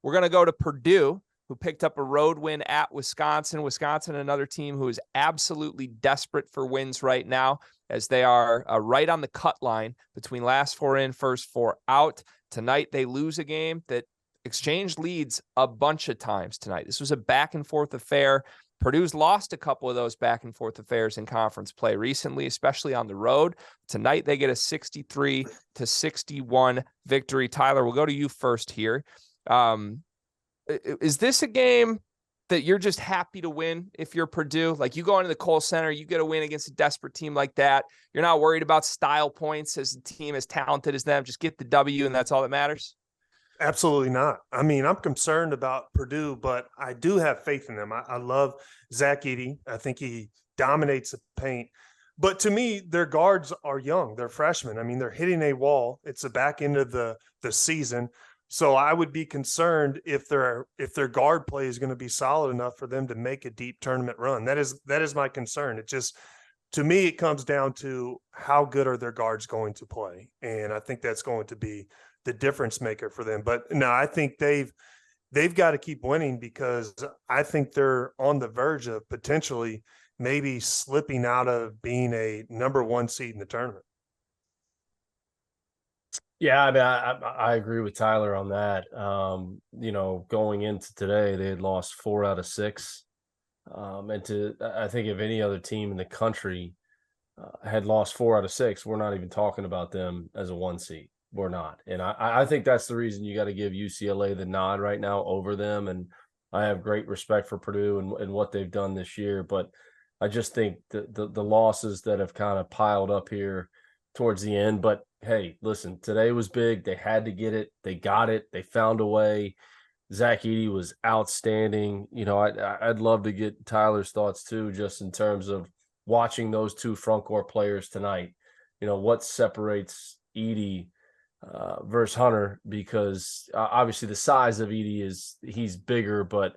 We're going to go to Purdue, who picked up a road win at Wisconsin. Wisconsin, another team who is absolutely desperate for wins right now, as they are right on the cut line between last four in, first four out. Tonight, they lose a game that exchanged leads a bunch of times tonight. This was a back-and-forth affair. Purdue's lost a couple of those back-and-forth affairs in conference play recently, especially on the road. Tonight, they get a 63-61 victory. Tyler, we'll go to you first here. Is this a game that you're just happy to win if you're Purdue? Like, you go into the Kohl Center, you get a win against a desperate team like that. You're not worried about style points as a team as talented as them. Just get the W, and that's all that matters? Absolutely not. I mean, I'm concerned about Purdue, but I do have faith in them. I love Zach Edey. I think he dominates the paint. But to me, their guards are young. They're freshmen. I mean, they're hitting a wall. It's the back end of the season. So I would be concerned if their guard play is going to be solid enough for them to make a deep tournament run. That is my concern. It just, to me, it comes down to how good are their guards going to play. And I think that's going to be the difference maker for them. But no, I think they've got to keep winning, because I think they're on the verge of potentially maybe slipping out of being a number one seed in the tournament. Yeah, I mean, I agree with Tyler on that. Going into today, they had lost 4 out of 6. I think if any other team in the country had lost 4 out of 6, we're not even talking about them as a 1 seed. We're not. And I think that's the reason you got to give UCLA the nod right now over them. And I have great respect for Purdue and what they've done this year. But I just think the losses that have kind of piled up here towards the end. But hey, listen, today was big. They had to get it. They got it. They found a way. Zach Edey was outstanding. I'd love to get Tyler's thoughts too, just in terms of watching those two front court players tonight. What separates Edey versus Hunter, because obviously the size of Edey he's bigger, but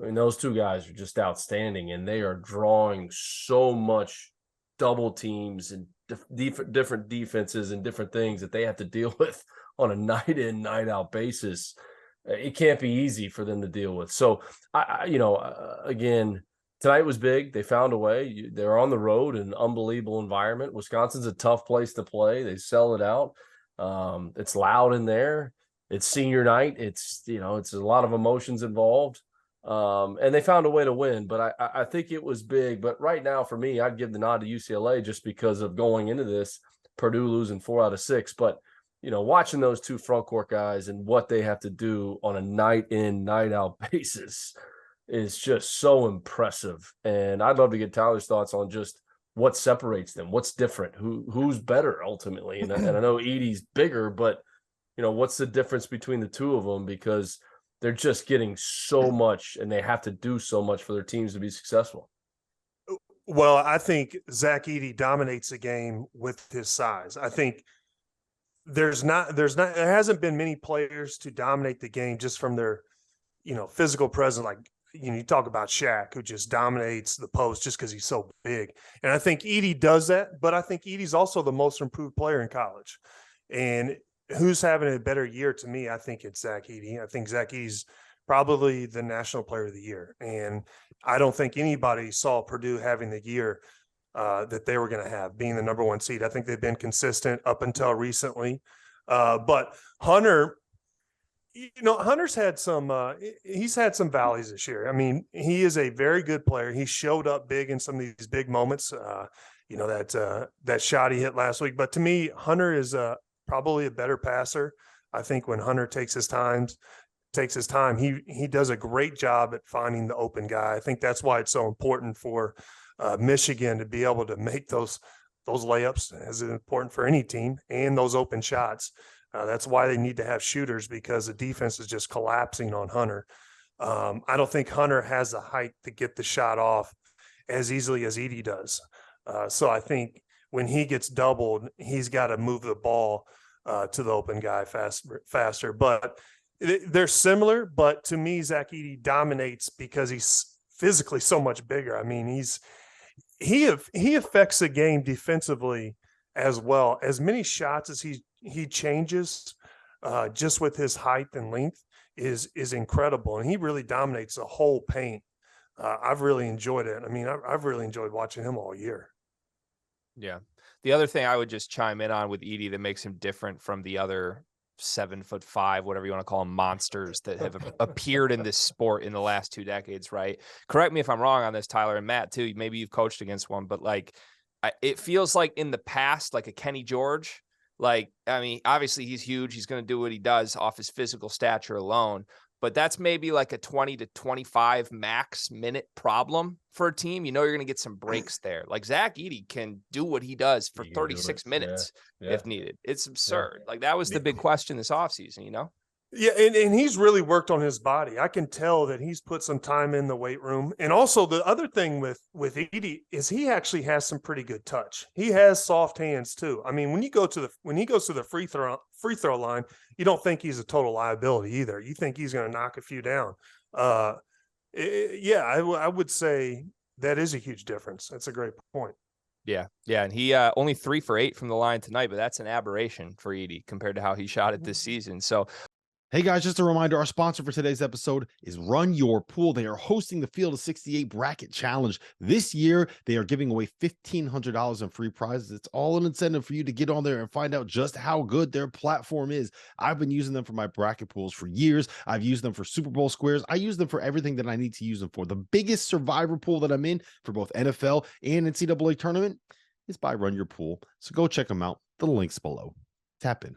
I mean, those two guys are just outstanding, and they are drawing so much double teams and different defenses and different things that they have to deal with on a night in, night out basis. It can't be easy for them to deal with. So, again, tonight was big. They found a way. They're on the road, an unbelievable environment. Wisconsin's a tough place to play. They sell it out. It's loud in there. It's senior night. It's a lot of emotions involved. And they found a way to win, but I think it was big. But right now, for me, I'd give the nod to UCLA just because of going into this, Purdue losing 4 out of 6. But, watching those two front court guys and what they have to do on a night in, night out basis is just so impressive. And I'd love to get Tyler's thoughts on just what separates them, what's different, who's better ultimately. And I know Edey's bigger, but, what's the difference between the two of them? Because they're just getting so much, and they have to do so much for their teams to be successful. Well, I think Zach Edey dominates the game with his size. I think there hasn't been many players to dominate the game just from their, physical presence. Like, you talk about Shaq, who just dominates the post just because he's so big. And I think Edey does that, but I think Edey's also the most improved player in college. And who's having a better year to me? I think it's Zach Edey. I think Zach Edey's probably the national player of the year. And I don't think anybody saw Purdue having the year that they were going to have, being the number 1 seed. I think they've been consistent up until recently. But Hunter, Hunter's had he's had some valleys this year. I mean, he is a very good player. He showed up big in some of these big moments, that shot he hit last week. But to me, Hunter is probably a better passer. I think when Hunter takes his time, he does a great job at finding the open guy. I think that's why it's so important for Michigan to be able to make those layups, as is important for any team, and those open shots. That's why they need to have shooters, because the defense is just collapsing on Hunter. I don't think Hunter has the height to get the shot off as easily as Edey does. So I think when he gets doubled, he's got to move the ball to the open guy faster. But they're similar, but to me, Zach Edey dominates because he's physically so much bigger. I mean, he affects the game defensively as well. As many shots as he changes just with his height and length, is incredible, and he really dominates the whole paint. I've really enjoyed it. I mean, I've really enjoyed watching him all year. Yeah. The other thing I would just chime in on with Edey that makes him different from the other 7'5", whatever you want to call them, monsters that have appeared in this sport in the last 2 decades, right? Correct me if I'm wrong on this, Tyler, and Matt too. Maybe you've coached against one, but like, it feels like in the past, like a Kenny George, like, I mean, obviously he's huge. He's going to do what he does off his physical stature alone, but that's maybe like a 20 to 25 max minute problem for a team. You know, you're going to get some breaks there. Like Zach Edey can do what he does for 36 minutes if needed. It's absurd. Like that was the big question this offseason, you know? Yeah, and he's really worked on his body. I can tell that he's put some time in the weight room. And also the other thing with Edey is he actually has some pretty good touch. He has soft hands too. I mean, when he goes to the free throw line, you don't think he's a total liability either. You think he's going to knock a few down. I would say that is a huge difference. That's a great point. Yeah. Yeah. And he only 3 for 8 from the line tonight, but that's an aberration for Edey compared to how he shot it this season. So hey guys, just a reminder, our sponsor for today's episode is Run Your Pool. They are hosting the Field of 68 Bracket Challenge. This year, they are giving away $1,500 in free prizes. It's all an incentive for you to get on there and find out just how good their platform is. I've been using them for my bracket pools for years. I've used them for Super Bowl squares. I use them for everything that I need to use them for. The biggest survivor pool that I'm in for both NFL and NCAA tournament is by Run Your Pool. So go check them out. The link's below. Tap in.